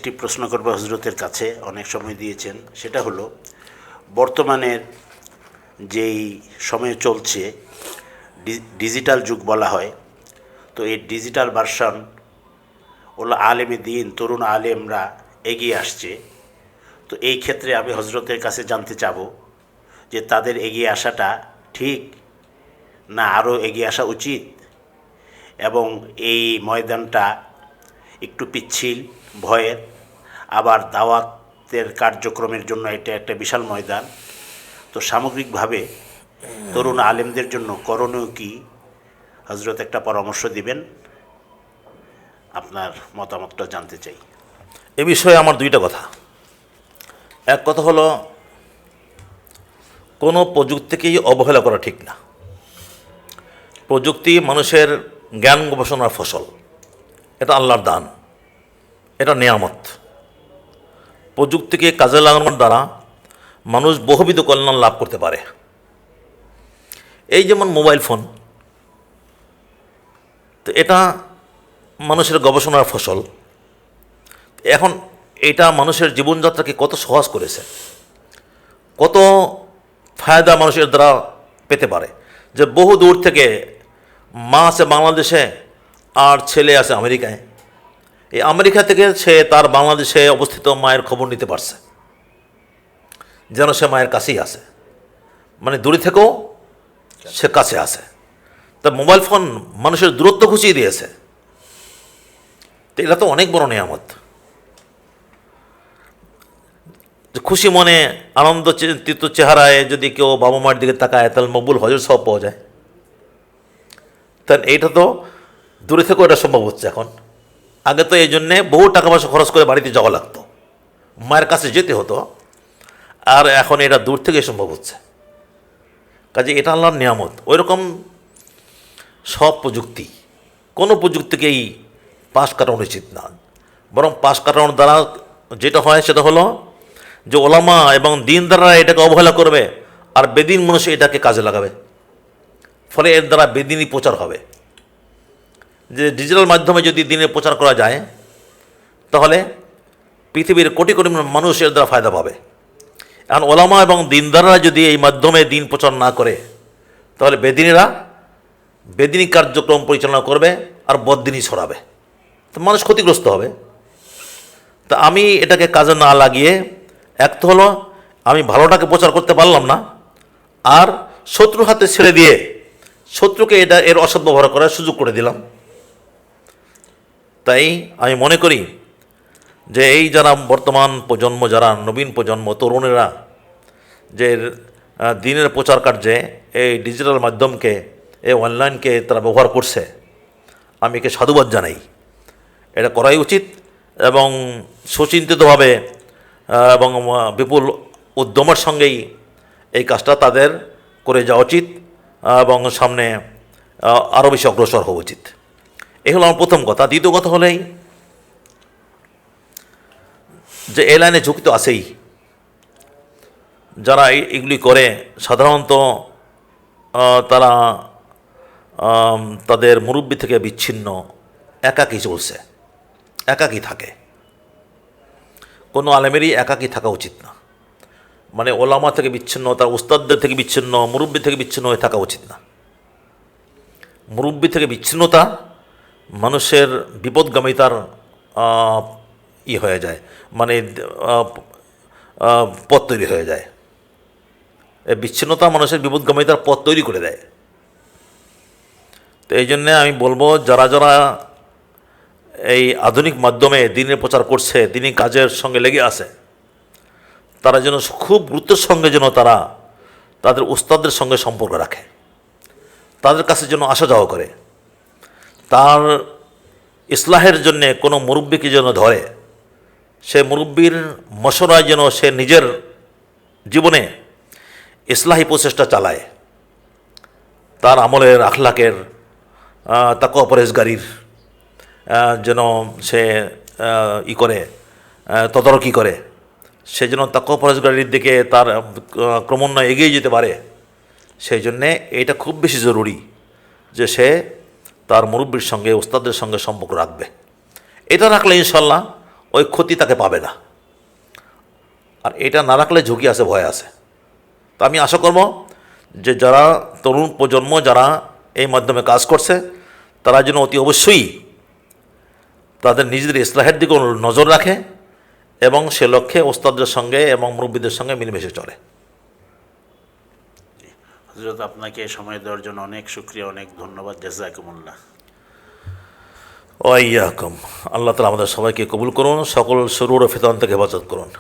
একটি প্রশ্ন করব হজরতের কাছে, অনেক সময় দিয়েছেন। সেটা হলো, বর্তমানের যেই সময় চলছে ডিজিটাল যুগ বলা হয়, তো এই ডিজিটাল ভার্সন ওলা আলেমে দিন, তরুণ আলেমরা এগিয়ে আসছে। তো এই ক্ষেত্রে আমি হজরতের কাছে জানতে চাব যে তাদের এগিয়ে আসাটা ঠিক, না আরও এগিয়ে আসা উচিত, এবং এই ময়দানটা একটু পিচ্ছিল, ভয়ের, আবার দাওয়াতের কার্যক্রমের জন্য এটা একটা বিশাল ময়দান। তো সামগ্রিকভাবে তরুণ আলেমদের জন্য করণীয় কি, হজরত একটা পরামর্শ দিবেন, আপনার মতামতটা জানতে চাই। এ বিষয়ে আমার দুইটা কথা। এক কথা হলো, কোনো প্রযুক্তিকেই অবহেলা করা ঠিক না। প্রযুক্তি মানুষের জ্ঞান গবেষণার ফসল, এটা আল্লাহর দান, এটা নেয়ামত। প্রযুক্তিকে কাজে লাগানোর দ্বারা মানুষ বহুবিধ কল্যাণ লাভ করতে পারে। এই যেমন মোবাইল ফোন, তো এটা মানুষের গবেষণার ফসল। এখন এটা মানুষের জীবনযাত্রাকে কত সহজ করেছে, কত ফায়দা মানুষের দ্বারা পেতে পারে। যে বহু দূর থেকে মা আছে বাংলাদেশে আর ছেলে আছে আমেরিকায়, এই আমেরিকা থেকে সে তার বাংলাদেশে অবস্থিত মায়ের খবর নিতে পারছে, যেন সে মায়ের কাছেই আছে, মানে দূরে থেকেও সে কাছে আছে। তা মোবাইল ফোন মানুষের দূরত্ব ঘুচিয়ে দিয়েছে। তো এটা তো অনেক বড় নিয়ামত। খুশি মনে আনন্দ চিত্ত চেহারায় যদি কেউ বাবা মায়ের দিকে তাকায়, তাহলে মকবুল হজের সব পাওয়া যায়। তাহলে এইটা তো দূরে থেকেও এটা সম্ভব হচ্ছে এখন। আগে তো এই জন্যে বহু টাকা পয়সা খরচ করে বাড়িতে যাওয়া লাগতো, মায়ের কাছে যেতে হতো, আর এখন এটা দূর থেকে সম্ভব হচ্ছে। কাজে এটা আল্লাহর নিয়ামত। ওই রকম সব প্রযুক্তি, কোনো প্রযুক্তিকেই পাশ কাটানো উচিত না। বরং পাশ কাটানোর দ্বারা যেটা হয় সেটা হলো যে ওলামা এবং দিনদাররা এটাকে অবহেলা করবে, আর বেদিন মানুষ এটাকে কাজে লাগাবে। ফলে এর দ্বারা বেদিনই প্রচার হবে। যে ডিজিটাল মাধ্যমে যদি দিনের প্রচার করা যায়, তাহলে পৃথিবীর কোটি কোটি মানুষ এর দ্বারা ফায়দা পাবে। এখন ওলামা এবং দিনদাররা যদি এই মাধ্যমে দিন প্রচার না করে, তাহলে বেদিনীরা বেদিনী কার্যক্রম পরিচালনা করবে আর বদ্দিনী ছড়াবে, তো মানুষ ক্ষতিগ্রস্ত হবে। তা আমি এটাকে কাজে না লাগিয়ে, এক তো হলো আমি ভালোটাকে প্রচার করতে পারলাম না, আর শত্রু হাতে ছেড়ে দিয়ে শত্রুকে এর অসদ্ব্যবহার করার সুযোগ করে দিলাম। তাই আমি মনে করি যে এই যারা বর্তমান প্রজন্ম, যারা নবীন প্রজন্ম, তরুণেরা যে দিনের প্রচার কার্যে এই ডিজিটাল মাধ্যমকে, এই অনলাইনকে তারা ব্যবহার করছে, আমি একে সাধুবাদ জানাই। এটা করাই উচিত, এবং সুচিন্তিতভাবে এবং বিপুল উদ্যমের সঙ্গেই এই কাজটা তাদের করে যাওয়া উচিত, এবং সামনে আরও বেশি অগ্রসর হওয়া উচিত। এই হলো আমার প্রথম কথা। দ্বিতীয় কথা হলেই যে এই লাইনে ঝুঁকি তো আছেই। যারা এগুলি করে সাধারণত তারা তাদের মুরব্বি থেকে বিচ্ছিন্ন, একাকী চলছে, একাকী থাকে। কোনো আলেমেরই একাকী থাকা উচিত না। মানে ওলামা থেকে বিচ্ছিন্ন, তার উস্তাদদের থেকে বিচ্ছিন্ন, মুরব্বি থেকে বিচ্ছিন্ন হয়ে থাকা উচিত না। মুরব্বি থেকে বিচ্ছিন্নতা মানুষের বিপদগামিতার হয়ে যায়, মানে পথ তৈরি হয়ে যায়। এই বিচ্ছিন্নতা মানুষের বিপদগামিতার পথ তৈরি করে দেয়। তো এই জন্যে আমি বলবো, যারা যারা এই আধুনিক মাধ্যমে দিনের প্রচার করছে, দিনই কাজের সঙ্গে লেগে আছে, তারা যেন খুব গুরুত্বের সঙ্গে যেন তারা তাদের উস্তাদের সঙ্গে সম্পর্ক রাখে, তাদের কাছে যেন আসা যাওয়া করে, তার ইসলাহের জন্যে কোনো মুরব্বিকে যেন ধরে, সে মুরব্বির মশওরায় যেন সে নিজের জীবনে ইসলাহি প্রচেষ্টা চালায়, তার আমলের, আখলাকের, তাকওয়া পরহেজগারির যেন সে করে, তদারকি করে, সে যেন তাকওয়া পরহেজগারির দিকে তার ক্রমান্বয়ে এগিয়ে যেতে পারে। সেই জন্যে এটা খুব বেশি জরুরি যে সে তার মুরব্বির সঙ্গে, উস্তাদের সঙ্গে সম্পর্ক রাখবে। এটা রাখলে ইনশাল্লাহ ওই ক্ষতি তাকে পাবে না। আর এটা না রাখলে ঝুঁকি আছে, ভয় আছে। তো আমি আশা করব যে যারা তরুণ প্রজন্ম যারা এই মাধ্যমে কাজ করছে তারা যেন অতি অবশ্যই তাদের নিজেদের ইসলাহের দিকে নজর রাখে এবং সে লক্ষ্যে ওস্তাদদের সঙ্গে এবং মুরব্বীদের সঙ্গে মিলেমিশে চলে। হযরত, আপনাকে সময় দেওয়ার জন্য অনেক শুকরিয়া, অনেক ধন্যবাদ। জাযাকুমুল্লাহ। ওয়াইয়াকুম। আল্লাহ তাআলা আমাদের সবাইকে কবুল করুন, সকল শুরুর ও ফিতন থেকে হেফাজত করুন।